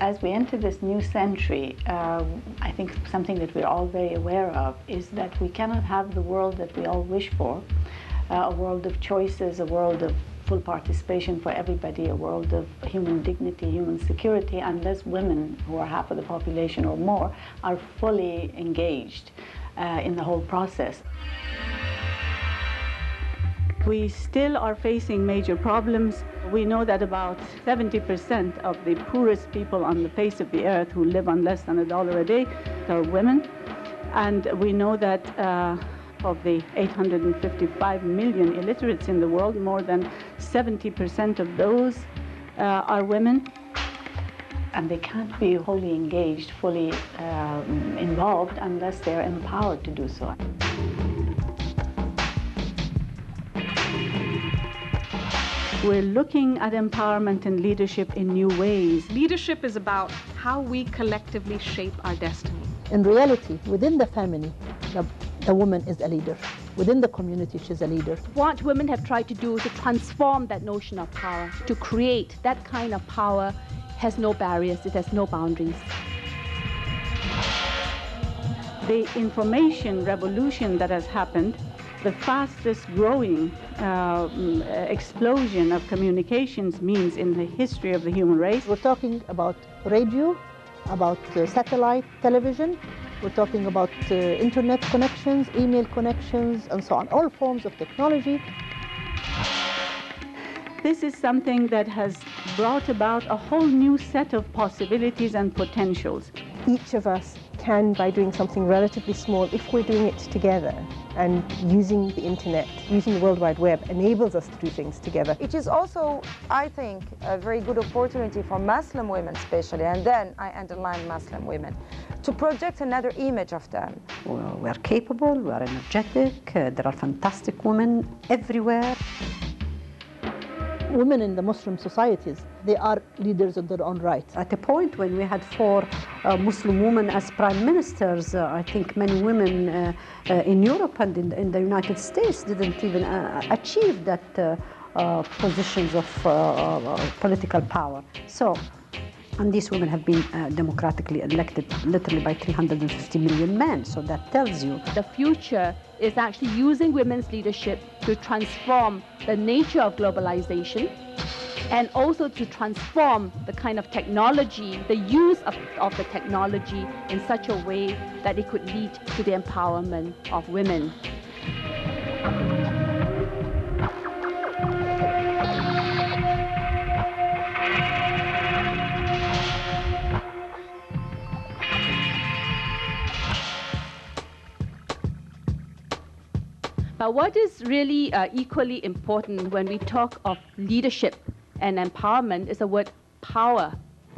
As we enter this new century, I think something that we're all very aware of is that we cannot have the world that we all wish for, a world of choices, a world of full participation for everybody, a world of human dignity, human security, unless women, who are half of the population or more, are fully engaged in the whole process. We still are facing major problems. We know that about 70% of the poorest people on the face of the earth who live on less than $1 a day are women. And we know that of the 855 million illiterates in the world, more than 70% of those are women. And they can't be wholly engaged, fully involved, unless they're empowered to do so. We're looking at empowerment and leadership in new ways. Leadership is about how we collectively shape our destiny. In reality, within the family, the woman is a leader. Within the community, she's a leader. What women have tried to do is to transform that notion of power, to create that kind of power has no barriers, it has no boundaries. The information revolution that has happened, the fastest growing explosion of communications means in the history of the human race. We're talking about radio, about satellite television, we're talking about internet connections, email connections, and so on, all forms of technology. This is something that has brought about a whole new set of possibilities and potentials. Each of us can, by doing something relatively small, if we're doing it together, and using the internet, using the World Wide Web, enables us to do things together. It is also, I think, a very good opportunity for Muslim women especially, and then I underline Muslim women, to project another image of them. We're capable, we're energetic, there are fantastic women everywhere. Women in the Muslim societies, they are leaders in their own right. At a point when we had 4 Muslim women as prime ministers, I think many women in Europe and in the United States didn't even achieve that positions of political power. So, and these women have been democratically elected literally by 350 million men, so that tells you. The future is actually using women's leadership to transform the nature of globalization and also to transform the kind of technology, the use of the technology in such a way that it could lead to the empowerment of women. But what is really equally important when we talk of leadership and empowerment is the word power.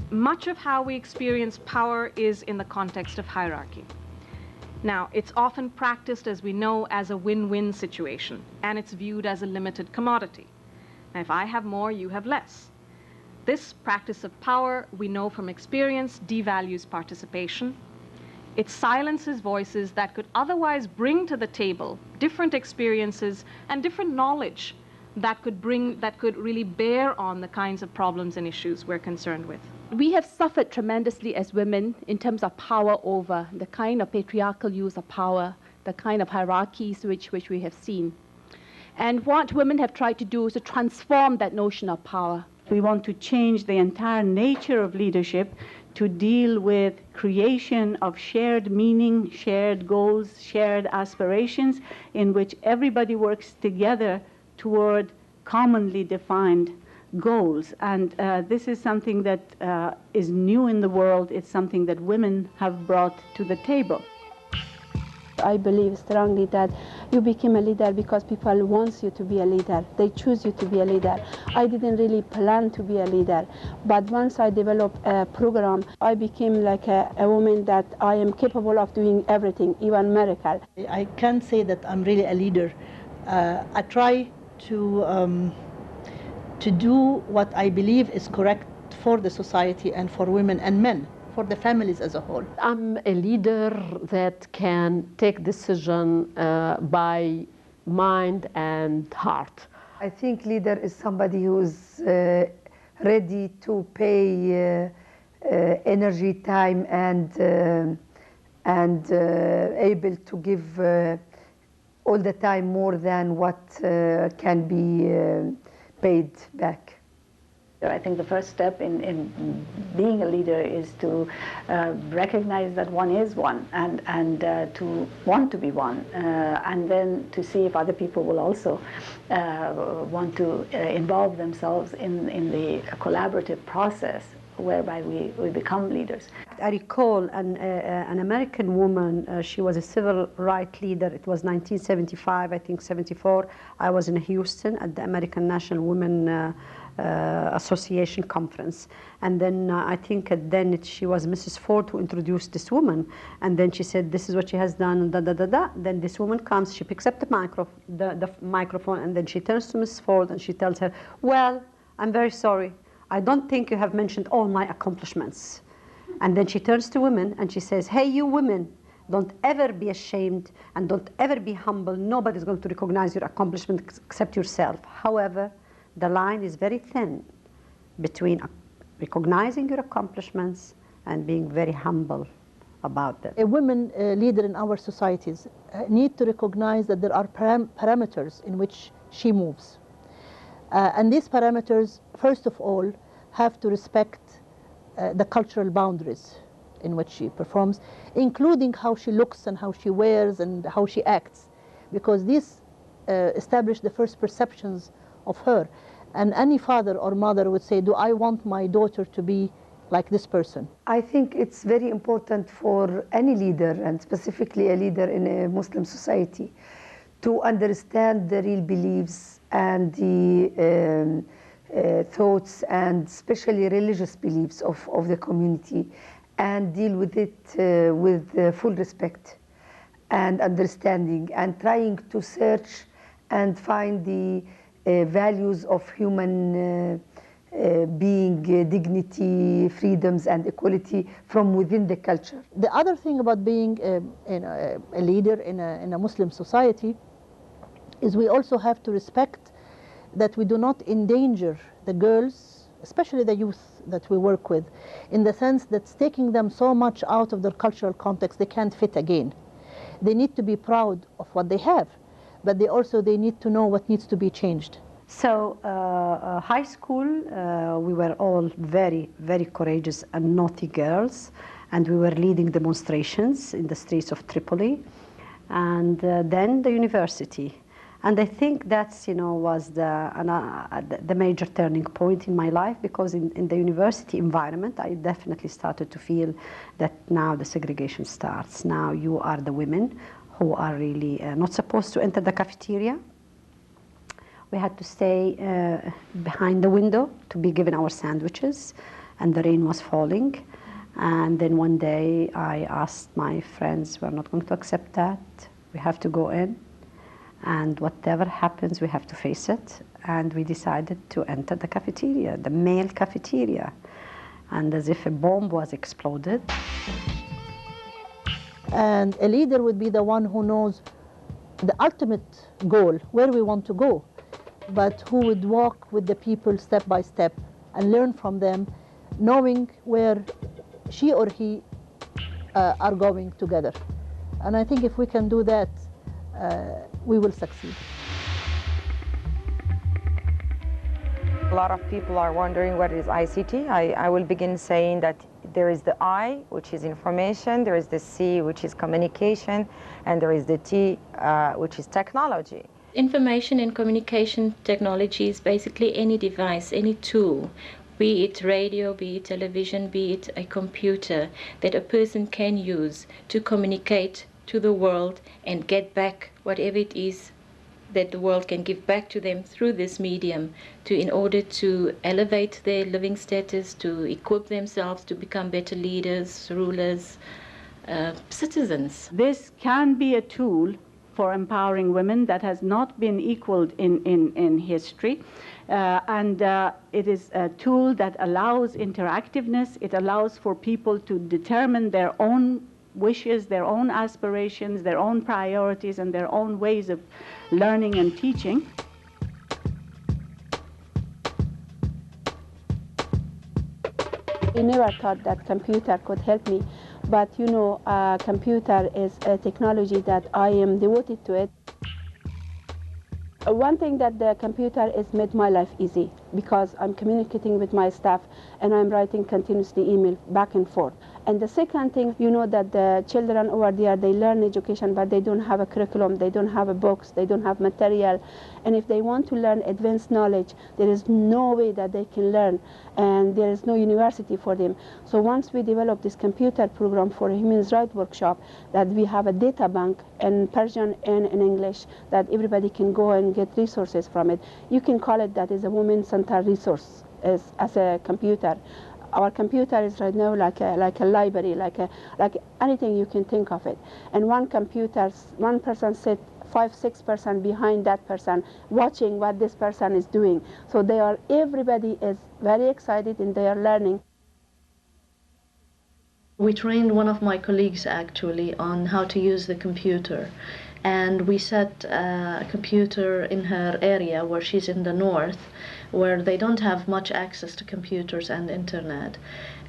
Much of how we experience power is in the context of hierarchy. Now, it's often practiced, as we know, as a win-win situation, and it's viewed as a limited commodity. Now, if I have more, you have less. This practice of power, we know from experience, devalues participation. It silences voices that could otherwise bring to the table different experiences and different knowledge that could really bear on the kinds of problems and issues we're concerned with. We have suffered tremendously as women in terms of power over the kind of patriarchal use of power, the kind of hierarchies which we have seen. And what women have tried to do is to transform that notion of power. We want to change the entire nature of leadership to deal with creation of shared meaning, shared goals, shared aspirations, in which everybody works together toward commonly defined goals. And this is something that is new in the world. It's something that women have brought to the table. I believe strongly that you become a leader because people want you to be a leader. They choose you to be a leader. I didn't really plan to be a leader, but once I developed a program, I became like a woman that I am capable of doing everything, even miracle. I can't say that I'm really a leader. I try to do what I believe is correct for the society and for women and men, for the families as a whole. I'm a leader that can take decision by mind and heart. I think leader is somebody who's ready to pay energy, time, and able to give all the time more than what can be paid back. I think the first step in being a leader is to recognize that one is one and to want to be one, and then to see if other people will also want to involve themselves in the collaborative process whereby we become leaders. I recall an American woman, she was a civil rights leader. It was 1975, I think 74. I was in Houston at the American National Women Association conference, and then I think then she was Mrs. Ford who introduced this woman, and then she said this is what she has done, da da da da. Then this woman comes, she picks up the microphone, and then she turns to Mrs. Ford and she tells her, well, I'm very sorry, I don't think you have mentioned all my accomplishments. And then she turns to women and she says, hey, you women, don't ever be ashamed and don't ever be humble. Nobody's going to recognize your accomplishment except yourself. However, the line is very thin between recognizing your accomplishments and being very humble about them. A woman leader in our societies need to recognize that there are parameters in which she moves. And these parameters, first of all, have to respect the cultural boundaries in which she performs, including how she looks and how she wears and how she acts, because these establish the first perceptions of her. And any father or mother would say, do I want my daughter to be like this person? I think it's very important for any leader, and specifically a leader in a Muslim society, to understand the real beliefs and the thoughts and especially religious beliefs of the community, and deal with it with full respect and understanding, and trying to search and find the values of human being, dignity, freedoms, and equality from within the culture. The other thing about being a leader in a Muslim society is we also have to respect that we do not endanger the girls, especially the youth that we work with, in the sense that's taking them so much out of their cultural context they can't fit again. They need to be proud of what they have, but they need to know what needs to be changed. So high school, we were all very, very courageous and naughty girls, and we were leading demonstrations in the streets of Tripoli, and then the university. And I think that's, was the major turning point in my life, because in the university environment, I definitely started to feel that now the segregation starts. Now you are the women who are really not supposed to enter the cafeteria. We had to stay behind the window to be given our sandwiches, and the rain was falling. And then one day I asked my friends, we're not going to accept that. We have to go in. And whatever happens, we have to face it. And we decided to enter the cafeteria, the male cafeteria. And as if a bomb was exploded. And a leader would be the one who knows the ultimate goal, where we want to go, but who would walk with the people step by step and learn from them, knowing where she or he are going together. And I think if we can do that, we will succeed. A lot of people are wondering what is ICT. I will begin saying that there is the I, which is information, there is the C, which is communication, and there is the T, which is technology. Information and communication technology is basically any device, any tool, be it radio, be it television, be it a computer, that a person can use to communicate to the world and get back whatever it is that the world can give back to them through this medium, in order to elevate their living status, to equip themselves to become better leaders, rulers, citizens. This can be a tool for empowering women that has not been equaled in history. It is a tool that allows interactiveness. It allows for people to determine their own wishes, their own aspirations, their own priorities, and their own ways of learning and teaching. I never thought that computer could help me, but you know, computer is a technology that I am devoted to it. One thing that the computer has made my life easy because I'm communicating with my staff and I'm writing continuously email back and forth. And the second thing, you know that the children over there, they learn education, but they don't have a curriculum, they don't have a books, they don't have material. And if they want to learn advanced knowledge, there is no way that they can learn, and there is no university for them. So once we develop this computer program for a human rights workshop, that we have a data bank in Persian and in English, that everybody can go and get resources from it. You can call it that is a women-centered resource as a computer. Our computer is right now like a library, like anything you can think of it. And one person sit 5-6% behind that person, watching what this person is doing. So everybody is very excited and they are learning. We trained one of my colleagues actually on how to use the computer. And we set a computer in her area where she's in the north, where they don't have much access to computers and internet.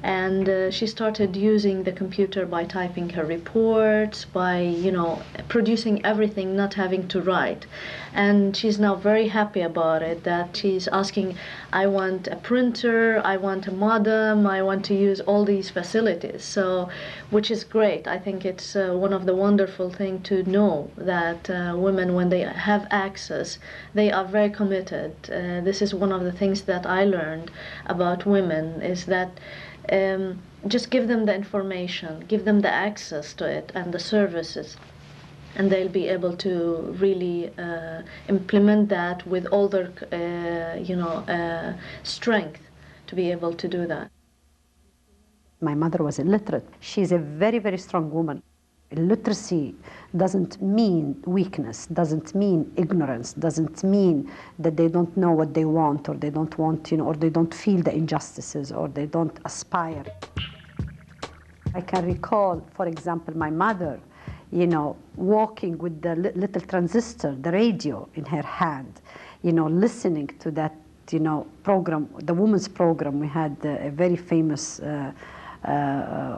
And she started using the computer by typing her reports, by, you know, producing everything, not having to write. And she's now very happy about it, that she's asking, I want a printer, I want a modem, I want to use all these facilities. So, which is great. I think it's one of the wonderful things to know that women, when they have access, they are very committed. This is one of the things that I learned about women, is that just give them the information, give them the access to it and the services, and they'll be able to really implement that with all their, strength to be able to do that. My mother was illiterate. She's a very, very strong woman. Illiteracy doesn't mean weakness, doesn't mean ignorance, doesn't mean that they don't know what they want, or they don't want, or they don't feel the injustices, or they don't aspire. I can recall, for example, my mother, walking with the little transistor, the radio in her hand, listening to that, program, the women's program. We had a very famous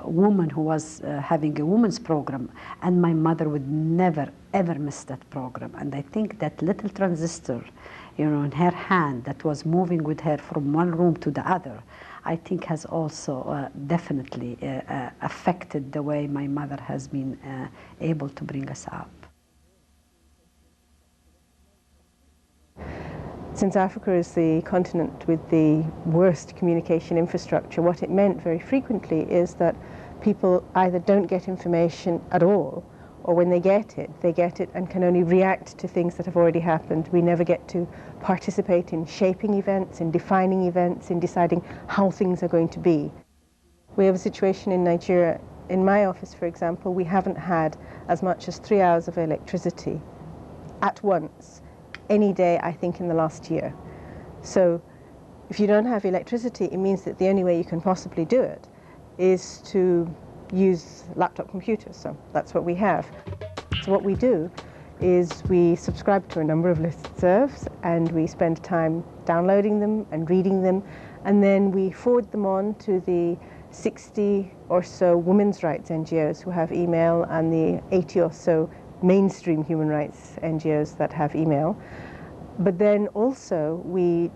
woman who was having a women's program, and my mother would never ever miss that program. And I think that little transistor, in her hand, that was moving with her from one room to the other, I think has also definitely affected the way my mother has been able to bring us up. Since Africa is the continent with the worst communication infrastructure, what it meant very frequently is that people either don't get information at all, or when they get it and can only react to things that have already happened. We never get to participate in shaping events, in defining events, in deciding how things are going to be. We have a situation in Nigeria. In my office, for example, we haven't had as much as 3 hours of electricity at once any day, I think, in the last year. So if you don't have electricity, it means that the only way you can possibly do it is to use laptop computers. So that's what we have. So what we do is we subscribe to a number of listservs, and we spend time downloading them and reading them, and then we forward them on to the 60 or so women's rights NGOs who have email, and the 80 or so mainstream human rights NGOs that have email. But then also we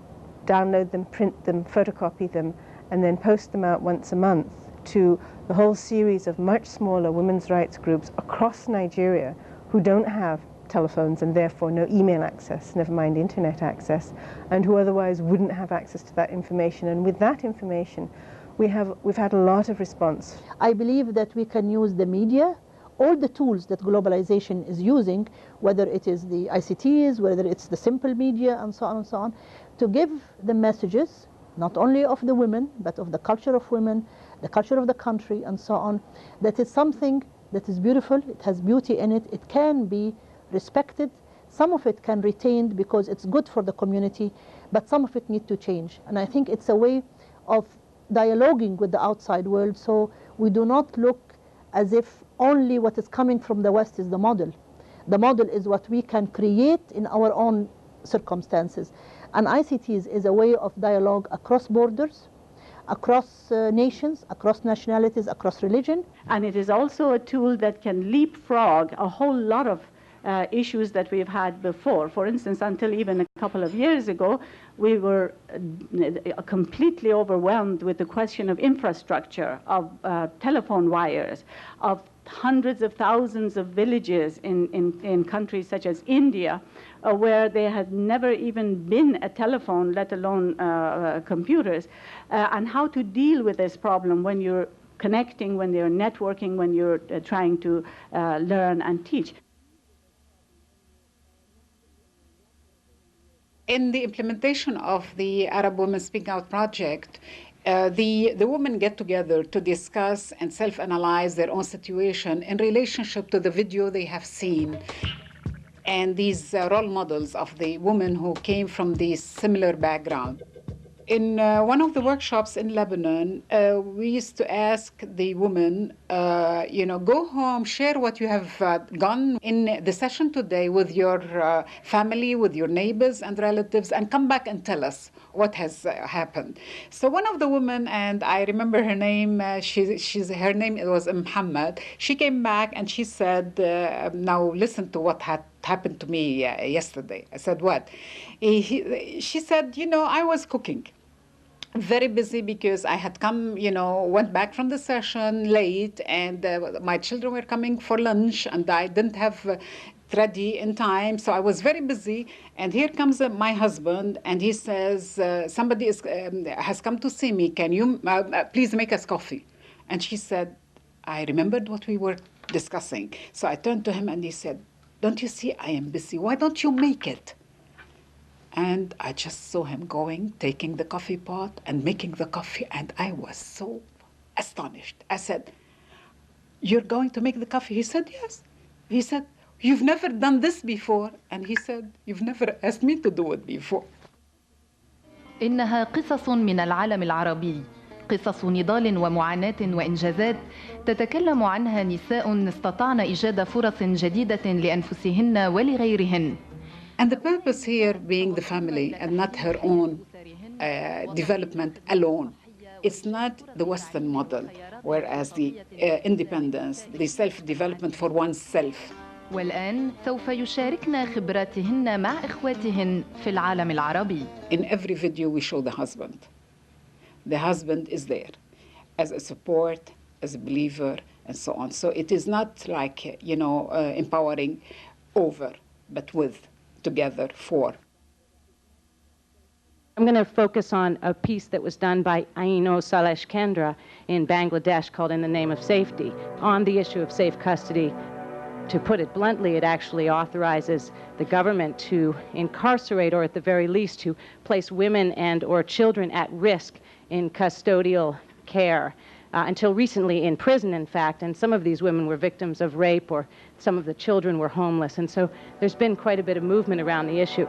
download them, print them, photocopy them, and then post them out once a month to the whole series of much smaller women's rights groups across Nigeria who don't have telephones and therefore no email access, never mind internet access, and who otherwise wouldn't have access to that information. And with that information, we've had a lot of response. I believe that we can use the media, all the tools that globalization is using, whether it is the ICTs, whether it's the simple media, and so on, to give the messages, not only of the women, but of the culture of women, the culture of the country, and so on, that is something that is beautiful, it has beauty in it, it can be respected, some of it can retain because it's good for the community, but some of it need to change. And I think it's a way of dialoguing with the outside world, so we do not look as if only what is coming from the West is the model. The model is what we can create in our own circumstances. And ICTs is a way of dialogue across borders, across nations, across nationalities, across religion. And it is also a tool that can leapfrog a whole lot of issues that we've had before. For instance, until even a couple of years ago, we were completely overwhelmed with the question of infrastructure, of telephone wires, of hundreds of thousands of villages in countries such as India, where there had never even been a telephone, let alone computers, and how to deal with this problem when you're connecting, when you're networking, when you're trying to learn and teach. In the implementation of the Arab Women Speak Out project, the women get together to discuss and self-analyze their own situation in relationship to the video they have seen. And these role models of the women who came from this similar background. In one of the workshops in Lebanon, we used to ask the women, go home, share what you have gone in the session today with your family, with your neighbors and relatives, and come back and tell us what has happened. So one of the women, and I remember her name, her name was Muhammad, she came back and she said, now listen to what happened to me yesterday. I said, what? She said, I was cooking. Very busy because I had come, went back from the session late, and my children were coming for lunch, and I didn't have ready in time, so I was very busy. And here comes my husband, and he says, somebody has come to see me. Can you please make us coffee? And she said, I remembered what we were discussing. So I turned to him and he said, don't you see I am busy? Why don't you make it? And I just saw him going, taking the coffee pot and making the coffee, and I was so astonished. I said, you're going to make the coffee? He said, yes. He said, you've never done this before. And he said, you've never asked me to do it before. إنها قصص من العالم العربي، قصص نضال ومعاناة وإنجازات تتكلم عنها نساء استطعن إيجاد فرص جديدة لأنفسهن ولغيرهن. And the purpose here being the family and not her own development alone. It's not the Western model, whereas the independence, the self-development for oneself. والآن سوف يشاركن خبراتهن مع إخواتهن في العالم العربي. In every video we show the husband. The husband is there as a support, as a believer, and so on. So it is not like, empowering over, but with. Together for. I'm going to focus on a piece that was done by Aino Salesh Kendra in Bangladesh called In the Name of Safety on the issue of safe custody. To put it bluntly, it actually authorizes the government to incarcerate, or at the very least to place women and or children at risk in custodial care. Until recently in prison, in fact, and some of these women were victims of rape, or some of the children were homeless, and so there's been quite a bit of movement around the issue.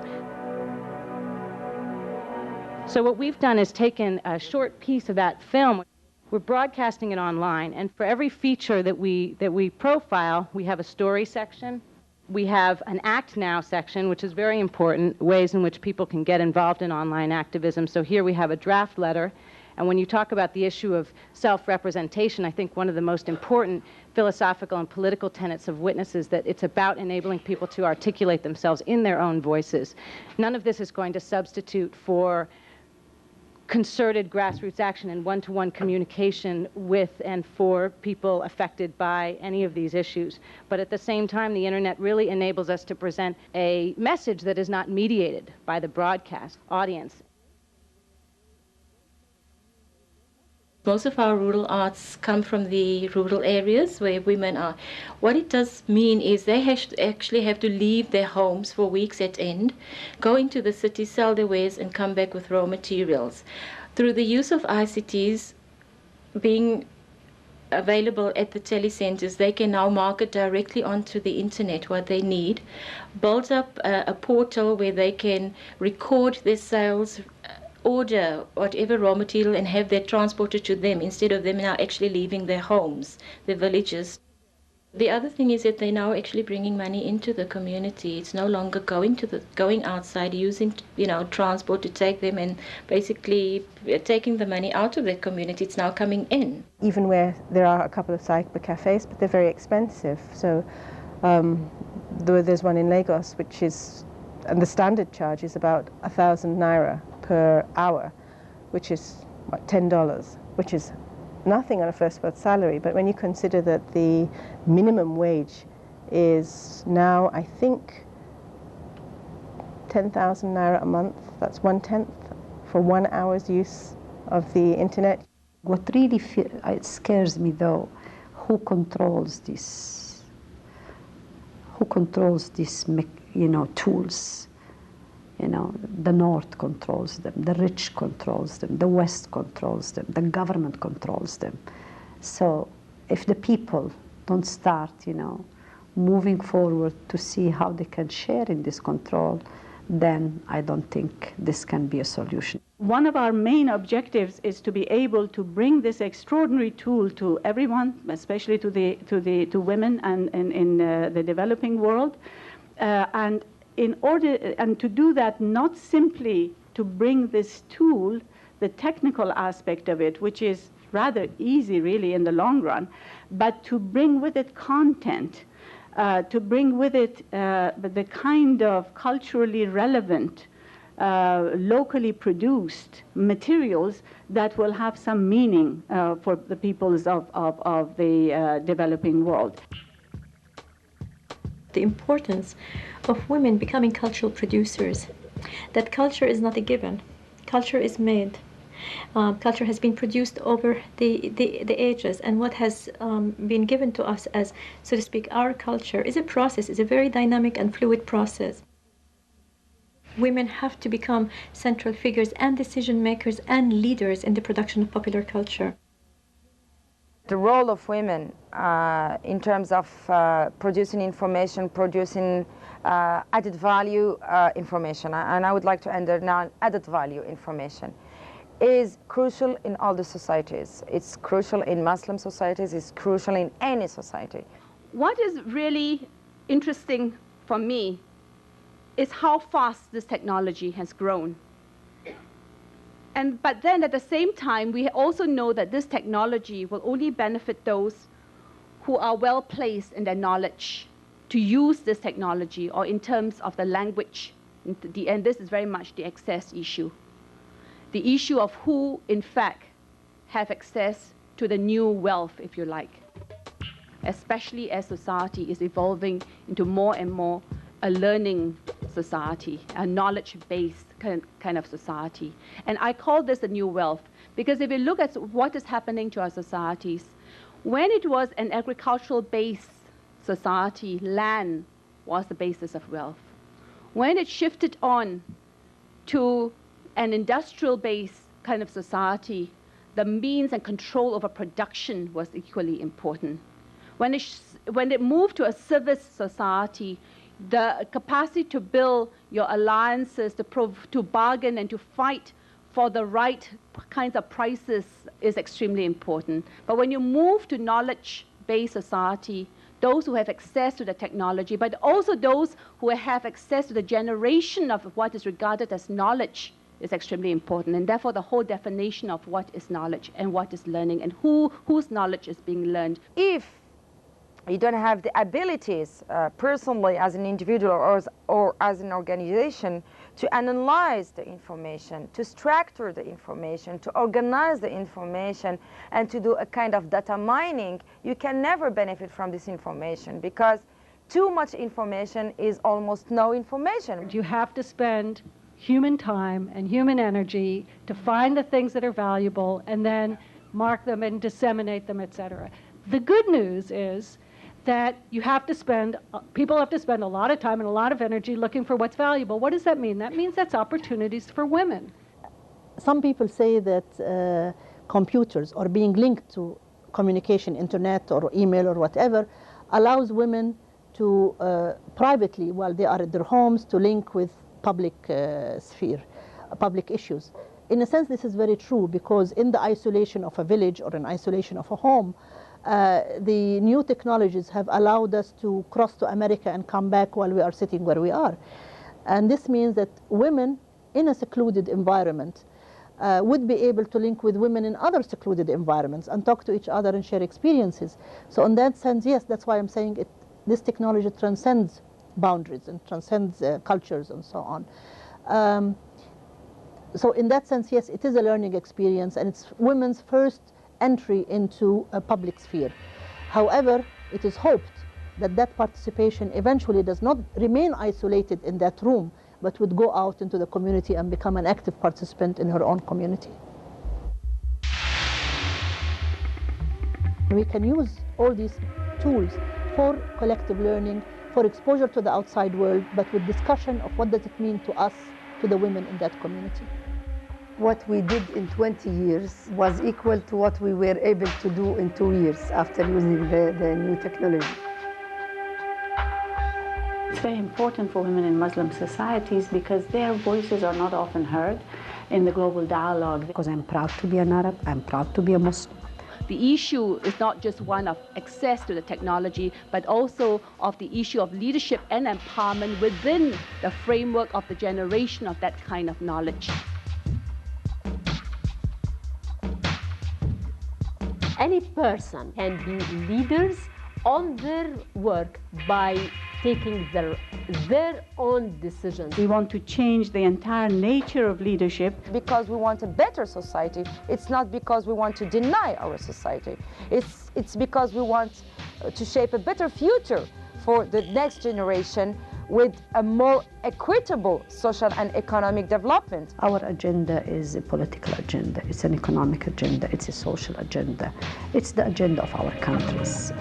So what we've done is taken a short piece of that film. We're broadcasting it online, and for every feature that we profile, we have a story section. We have an Act Now section, which is very important, ways in which people can get involved in online activism. So here we have a draft letter. And when you talk about the issue of self-representation, I think one of the most important philosophical and political tenets of Witness is that it's about enabling people to articulate themselves in their own voices. None of this is going to substitute for concerted grassroots action and one-to-one communication with and for people affected by any of these issues. But at the same time, the internet really enables us to present a message that is not mediated by the broadcast audience. Most of our rural arts come from the rural areas where women are. What it does mean is they actually have to leave their homes for weeks at end, go into the city, sell their wares, and come back with raw materials. Through the use of ICTs being available at the telecenters, they can now market directly onto the internet what they need, build up a portal where they can record their sales, order whatever raw material and have that transported to them instead of them now actually leaving their homes, their villages. The other thing is that they're now actually bringing money into the community. It's no longer going outside, using transport to take them, and basically taking the money out of the community. It's now coming in. Even where there are a couple of cyber cafes, but they're very expensive. So there's one in Lagos, which is, and the standard charge is about 1,000 naira per hour, which is what, $10, which is nothing on a first world salary. But when you consider that the minimum wage is now, I think, 10,000 naira a month, that's 1/10 for 1 hour's use of the internet. What really it scares me, though, who controls this? Who controls these, tools? The North controls them, the rich controls them, the West controls them, the government controls them. So if the people don't start, moving forward to see how they can share in this control, then I don't think this can be a solution. One of our main objectives is to be able to bring this extraordinary tool to everyone, especially to women and in the developing world, and to do that, not simply to bring this tool, the technical aspect of it, which is rather easy really in the long run, but to bring with it content, to bring with it the kind of culturally relevant, locally produced materials that will have some meaning for the peoples of the developing world. The importance of women becoming cultural producers, that culture is not a given, culture is made. Culture has been produced over the ages, and what has been given to us as, so to speak, our culture is a process, is a very dynamic and fluid process. Women have to become central figures and decision makers and leaders in the production of popular culture. The role of women in terms of producing information, producing added value information, and I would like to enter now added value information, is crucial in all the societies. It's crucial in Muslim societies, it's crucial in any society. What is really interesting for me is how fast this technology has grown. But then at the same time, we also know that this technology will only benefit those who are well placed in their knowledge to use this technology, or in terms of the language. And this is very much the access issue. The issue of who, in fact, have access to the new wealth, if you like, especially as society is evolving into more and more a learning society, a knowledge-based kind of society. And I call this the new wealth, because if you look at what is happening to our societies, when it was an agricultural-based society, land was the basis of wealth. When it shifted on to an industrial-based kind of society, the means and control over production was equally important. When it moved to a service society, the capacity to build your alliances, to bargain and to fight for the right kinds of prices is extremely important. But when you move to knowledge-based society, those who have access to the technology, but also those who have access to the generation of what is regarded as knowledge is extremely important. And therefore, the whole definition of what is knowledge and what is learning and whose knowledge is being learned. If you don't have the abilities personally as an individual or as an organization to analyze the information, to structure the information, to organize the information, and to do a kind of data mining, you can never benefit from this information, because too much information is almost no information. You have to spend human time and human energy to find the things that are valuable and then mark them and disseminate them, etc. The good news is that people have to spend a lot of time and a lot of energy looking for what's valuable. What does that mean? That means that's opportunities for women. Some people say that computers or being linked to communication, internet or email or whatever, allows women to privately, while they are at their homes, to link with public sphere, public issues. In a sense, this is very true, because in the isolation of a village or in isolation of a home, The new technologies have allowed us to cross to America and come back while we are sitting where we are. And this means that women in a secluded environment would be able to link with women in other secluded environments and talk to each other and share experiences. So in that sense, yes, that's why I'm saying this technology transcends boundaries and transcends cultures and so on. So in that sense, yes, it is a learning experience, and it's women's first entry into a public sphere. However, it is hoped that that participation eventually does not remain isolated in that room, but would go out into the community and become an active participant in her own community. We can use all these tools for collective learning, for exposure to the outside world, but with discussion of what does it mean to us, to the women in that community. What we did in 20 years was equal to what we were able to do in 2 years after using the new technology. It's very important for women in Muslim societies because their voices are not often heard in the global dialogue. Because I'm proud to be an Arab, I'm proud to be a Muslim. The issue is not just one of access to the technology, but also of the issue of leadership and empowerment within the framework of the generation of that kind of knowledge. Any person can be leaders on their work by taking their own decisions. We want to change the entire nature of leadership. Because we want a better society. It's not because we want to deny our society. It's because we want to shape a better future for the next generation with a more equitable social and economic development. Our agenda is a political agenda, it's an economic agenda, it's a social agenda, it's the agenda of our countries.